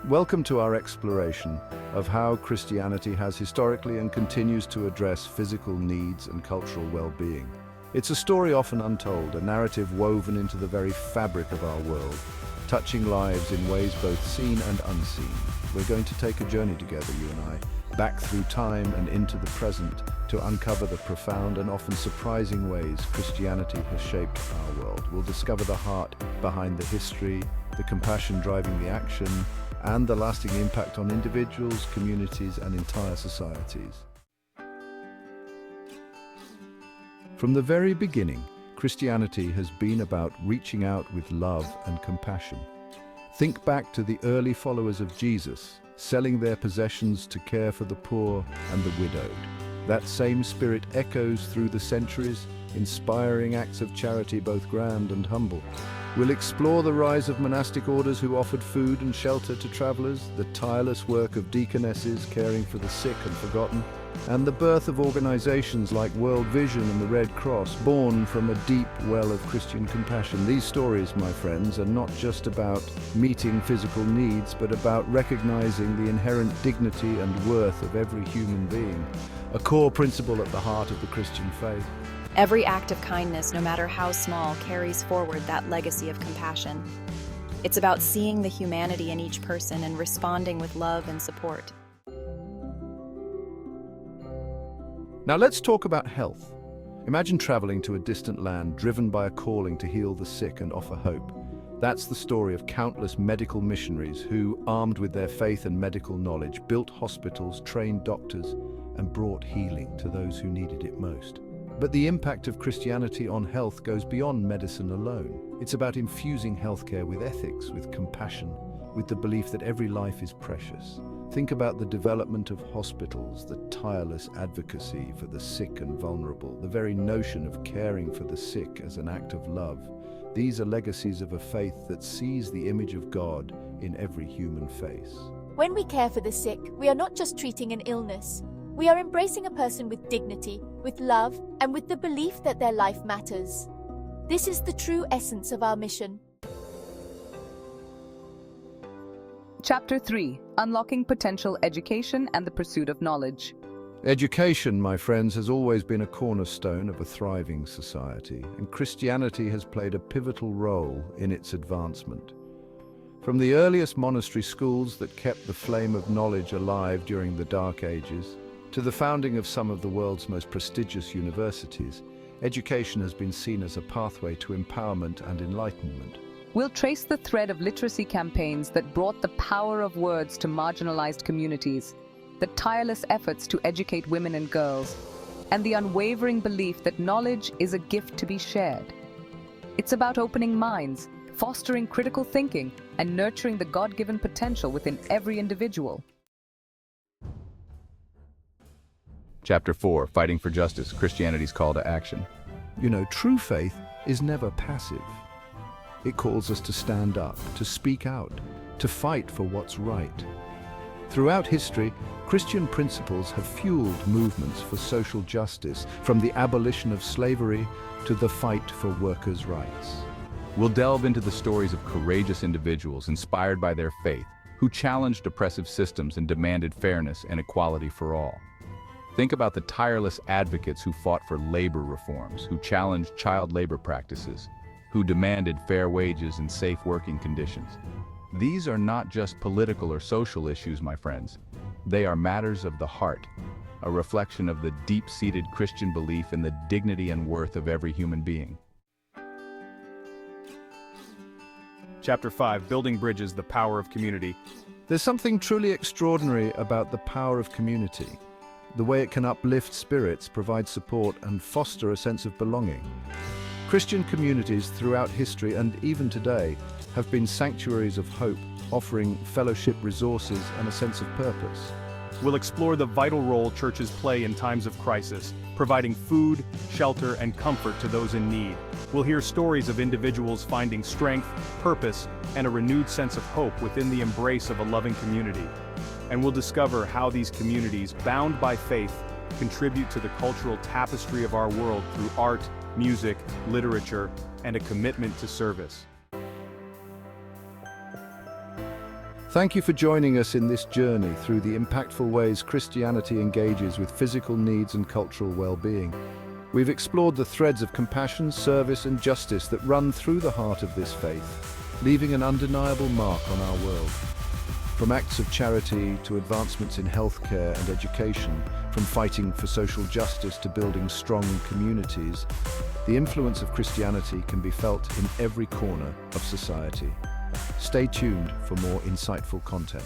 Welcome to our exploration of how Christianity has historically and continues to address physical needs and cultural well-being. It's a story often untold, a narrative woven into the very fabric of our world, touching lives in ways both seen and unseen. We're going to take a journey together, you and I, back through time and into the present to uncover the profound and often surprising ways Christianity has shaped our world. We'll discover the heart behind the history, the compassion driving the action, and the lasting impact on individuals, communities, and entire societies. From the very beginning, Christianity has been about reaching out with love and compassion. Think back to the early followers of Jesus, selling their possessions to care for the poor and the widowed. That same spirit echoes through the centuries, inspiring acts of charity both grand and humble. We'll explore the rise of monastic orders who offered food and shelter to travelers, the tireless work of deaconesses caring for the sick and forgotten, and the birth of organizations like World Vision and the Red Cross, born from a deep well of Christian compassion. These stories, my friends, are not just about meeting physical needs, but about recognizing the inherent dignity and worth of every human being, a core principle at the heart of the Christian faith. Every act of kindness, no matter how small, carries forward that legacy of compassion. It's about seeing the humanity in each person and responding with love and support. Now let's talk about health. Imagine traveling to a distant land, driven by a calling to heal the sick and offer hope. That's the story of countless medical missionaries who, armed with their faith and medical knowledge, built hospitals, trained doctors, and brought healing to those who needed it most. But the impact of Christianity on health goes beyond medicine alone. It's about infusing healthcare with ethics, with compassion, with the belief that every life is precious. Think about the development of hospitals, the tireless advocacy for the sick and vulnerable, the very notion of caring for the sick as an act of love. These are legacies of a faith that sees the image of God in every human face. When we care for the sick, we are not just treating an illness. We are embracing a person with dignity, with love, and with the belief that their life matters. This is the true essence of our mission. Chapter 3: Unlocking Potential Education and the Pursuit of Knowledge. Education, my friends, has always been a cornerstone of a thriving society, and Christianity has played a pivotal role in its advancement. From the earliest monastery schools that kept the flame of knowledge alive during the Dark Ages, to the founding of some of the world's most prestigious universities, education has been seen as a pathway to empowerment and enlightenment. We'll trace the thread of literacy campaigns that brought the power of words to marginalized communities, the tireless efforts to educate women and girls, and the unwavering belief that knowledge is a gift to be shared. It's about opening minds, fostering critical thinking, and nurturing the God-given potential within every individual. Chapter 4: Fighting for Justice, Christianity's Call to Action. You know, true faith is never passive. It calls us to stand up, to speak out, to fight for what's right. Throughout history, Christian principles have fueled movements for social justice, from the abolition of slavery to the fight for workers' rights. We'll delve into the stories of courageous individuals inspired by their faith, who challenged oppressive systems and demanded fairness and equality for all. Think about the tireless advocates who fought for labor reforms, who challenged child labor practices, who demanded fair wages and safe working conditions. These are not just political or social issues, my friends. They are matters of the heart, a reflection of the deep-seated Christian belief in the dignity and worth of every human being. Chapter 5: Building Bridges, the Power of Community. There's something truly extraordinary about the power of community, the way it can uplift spirits, provide support, and foster a sense of belonging. Christian communities throughout history and even today have been sanctuaries of hope, offering fellowship, resources, and a sense of purpose. We'll explore the vital role churches play in times of crisis, providing food, shelter, and comfort to those in need. We'll hear stories of individuals finding strength, purpose, and a renewed sense of hope within the embrace of a loving community. And we'll discover how these communities, bound by faith, contribute to the cultural tapestry of our world through art, music, literature, and a commitment to service. Thank you for joining us in this journey through the impactful ways Christianity engages with physical needs and cultural well-being. We've explored the threads of compassion, service, and justice that run through the heart of this faith, leaving an undeniable mark on our world. From acts of charity to advancements in healthcare and education, from fighting for social justice to building strong communities, the influence of Christianity can be felt in every corner of society. Stay tuned for more insightful content.